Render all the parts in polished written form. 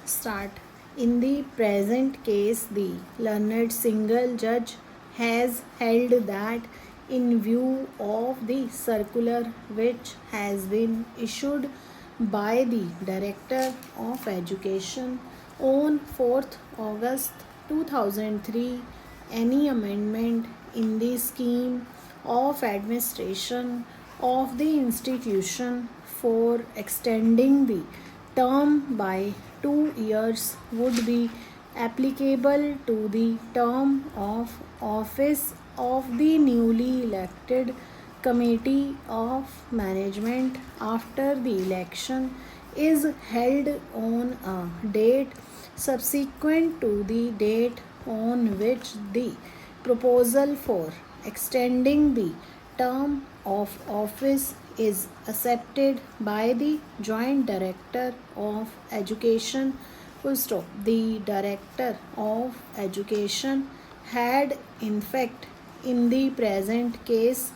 start. In the present case, the learned single judge has held that in view of the circular which has been issued by the Director of Education on 4th August 2003, any amendment in the scheme of administration of the institution for extending the term by 2 years would be applicable to the term of office of the newly elected committee of management after the election is held on a date subsequent to the date on which the proposal for extending the term of office is accepted by the Joint Director of Education. Full stop. The Director of Education had, in fact, in the present case,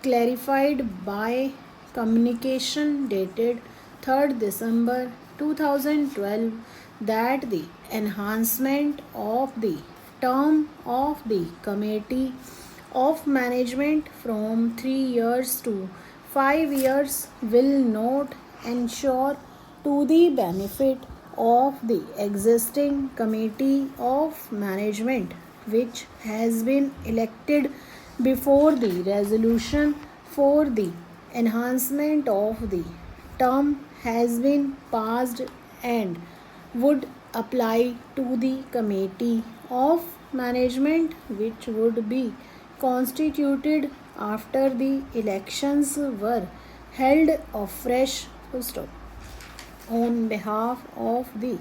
clarified by communication dated 3rd December 2012 that the enhancement of the term of the Committee of Management from 3 years to 5 years will not ensure to the benefit of the existing Committee of Management which has been elected before the resolution for the enhancement of the term has been passed and would apply to the Committee of Management which would be constituted after the elections were held afresh. On behalf of the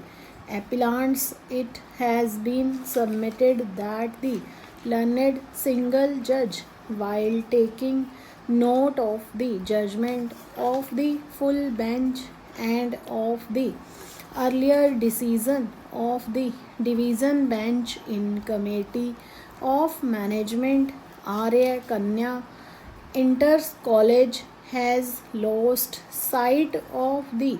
appellants, it has been submitted that the learned single judge, while taking note of the judgment of the full bench and of the earlier decision of the division bench in Committee of Management Arya Kanya Inter College, has lost sight of the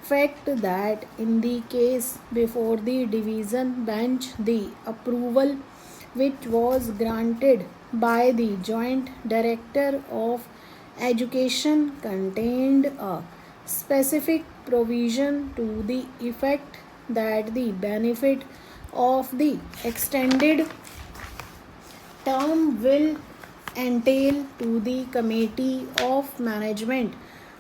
fact that in the case before the division bench, the approval which was granted by the Joint Director of Education contained a specific provision to the effect that the benefit of the extended term will entail to the Committee of Management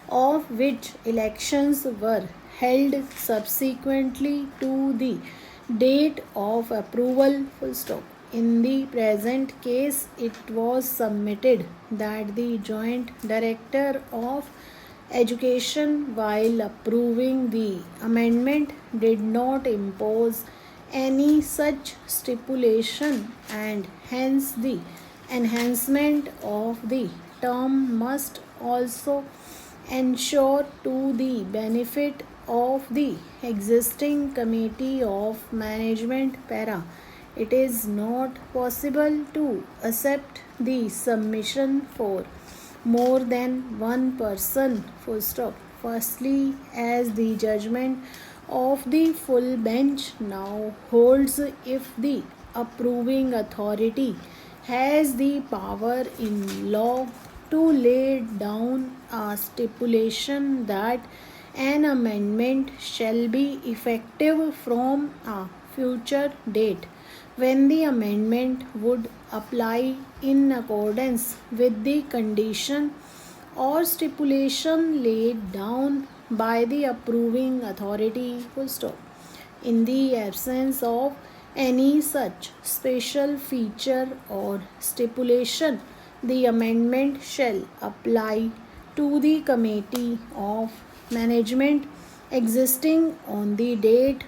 of which elections were held subsequently to the date of approval. In the present case, it was submitted that the Joint Director of Education, while approving the amendment, did not impose any such stipulation, and hence the enhancement of the term must also ensure to the benefit of the existing Committee of Management para. It is not possible to accept the submission for more than one person. Firstly, as the judgment of the full bench now holds, if the approving authority has the power in law to lay down a stipulation that an amendment shall be effective from a future date, when the amendment would apply in accordance with the condition or stipulation laid down by the approving authority. In the absence of any such special feature or stipulation, the amendment shall apply to the Committee of Management existing on the date.